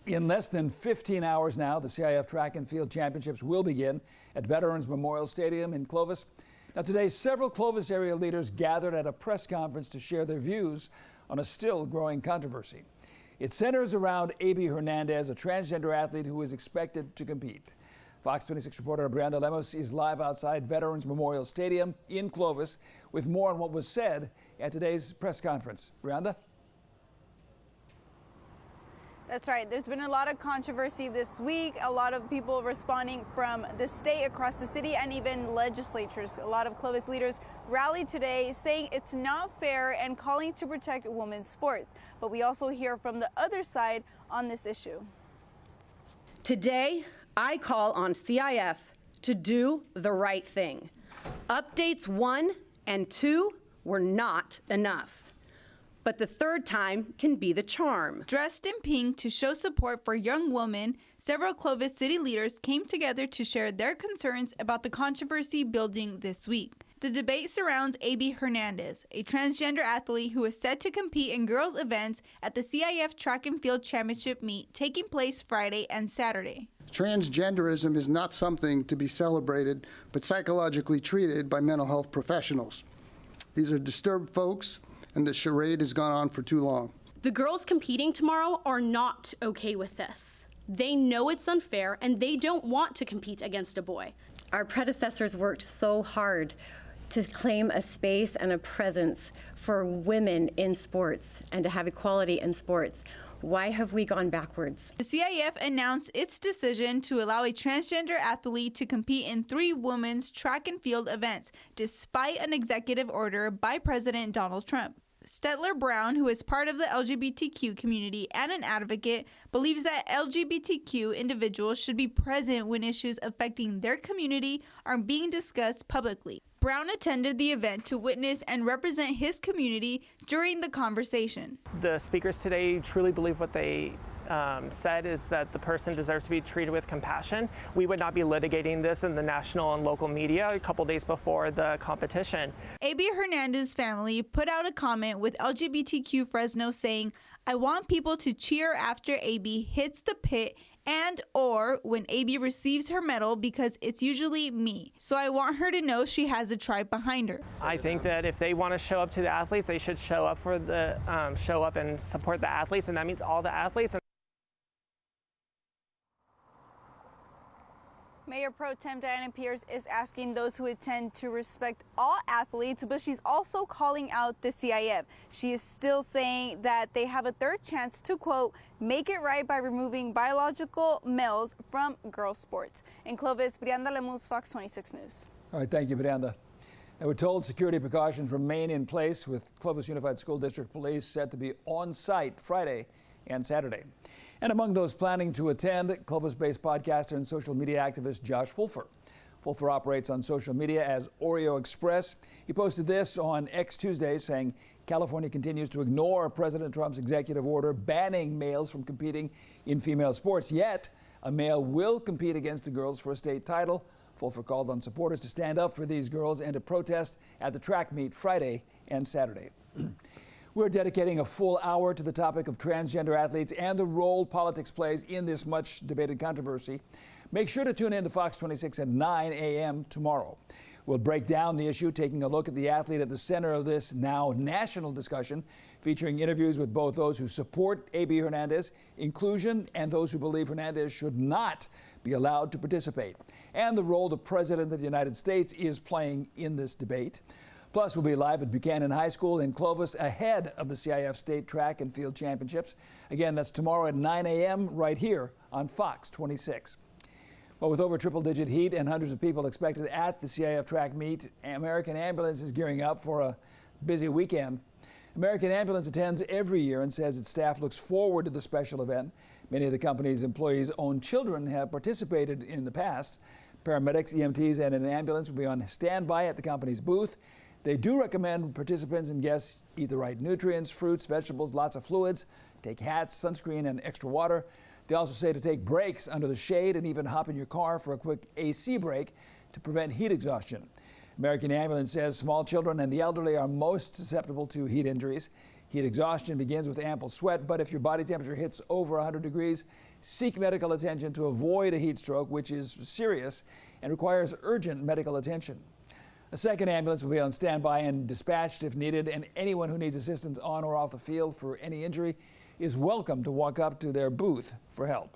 In less than 15 hours now, the CIF Track and Field Championships will begin at Veterans Memorial Stadium in Clovis. Now today, several Clovis area leaders gathered at a press conference to share their views on a still growing controversy. It centers around AB Hernandez, a transgender athlete who is expected to compete. Fox 26 reporter Brianda Lemos is live outside Veterans Memorial Stadium in Clovis with more on what was said at today's press conference. Brianda? That's right. There's been a lot of controversy this week, a lot of people responding from the state, across the city, and even legislatures. A lot of Clovis leaders rallied today saying it's not fair and calling to protect women's sports. But we also hear from the other side on this issue. Today, I call on CIF to do the right thing. Updates 1 and 2 were not enough. But the third time can be the charm. Dressed in pink to show support for young women, several Clovis city leaders came together to share their concerns about the controversy building this week. The debate surrounds AB Hernandez, a transgender athlete who is set to compete in girls' events at the CIF Track and Field Championship meet taking place Friday and Saturday. Transgenderism is not something to be celebrated, but psychologically treated by mental health professionals. These are disturbed folks, and the charade has gone on for too long. The girls competing tomorrow are not okay with this. They know it's unfair, and they don't want to compete against a boy. Our predecessors worked so hard to claim a space and a presence for women in sports and to have equality in sports. Why have we gone backwards? The CIF announced its decision to allow a transgender athlete to compete in 3 women's track and field events, despite an executive order by President Donald Trump. Stetler Brown, who is part of the LGBTQ community and an advocate, believes that LGBTQ individuals should be present when issues affecting their community are being discussed publicly. Brown attended the event to witness and represent his community during the conversation. The speakers today truly believe what they said is that the person deserves to be treated with compassion. We would not be litigating this in the national and local media a couple days before the competition. AB Hernandez's family put out a comment with LGBTQ Fresno saying, "I want people to cheer after AB hits the pit and or when AB receives her medal because it's usually me. So I want her to know she has a tribe behind her." I think that if they want to show up to the athletes, they should show up for the show up and support the athletes, and that means all the athletes. Mayor Pro Tem Diane Pearce is asking those who attend to respect all athletes, but she's also calling out the CIF. She is still saying that they have a third chance to, quote, make it right by removing biological males from girls' sports. In Clovis, Brianda Lemus, Fox 26 News. All right, thank you, Brianda. And we're told security precautions remain in place with Clovis Unified School District Police set to be on site Friday and Saturday. And among those planning to attend, Clovis-based podcaster and social media activist Josh Fulfer. Fulfer operates on social media as Oreo Express. He posted this on X Tuesday saying California continues to ignore President Trump's executive order banning males from competing in female sports. Yet, a male will compete against the girls for a state title. Fulfer called on supporters to stand up for these girls and to protest at the track meet Friday and Saturday. We're dedicating a full hour to the topic of transgender athletes and the role politics plays in this much debated controversy. Make sure to tune in to Fox 26 at 9 a.m. tomorrow. We'll break down the issue, taking a look at the athlete at the center of this now national discussion, featuring interviews with both those who support AB Hernandez inclusion and those who believe Hernandez should not be allowed to participate, and the role the President of the United States is playing in this debate. Plus, we'll be live at Buchanan High School in Clovis ahead of the CIF State Track and Field Championships. Again, that's tomorrow at 9 a.m. right here on Fox 26. Well, with over triple-digit heat and hundreds of people expected at the CIF track meet, American Ambulance is gearing up for a busy weekend. American Ambulance attends every year and says its staff looks forward to the special event. Many of the company's employees' own children have participated in the past. Paramedics, EMTs, and an ambulance will be on standby at the company's booth. They do recommend participants and guests eat the right nutrients, fruits, vegetables, lots of fluids, take hats, sunscreen, and extra water. They also say to take breaks under the shade and even hop in your car for a quick AC break to prevent heat exhaustion. American Ambulance says small children and the elderly are most susceptible to heat injuries. Heat exhaustion begins with ample sweat, but if your body temperature hits over 100 degrees, seek medical attention to avoid a heat stroke, which is serious and requires urgent medical attention. A second ambulance will be on standby and dispatched if needed, and anyone who needs assistance on or off the field for any injury is welcome to walk up to their booth for help.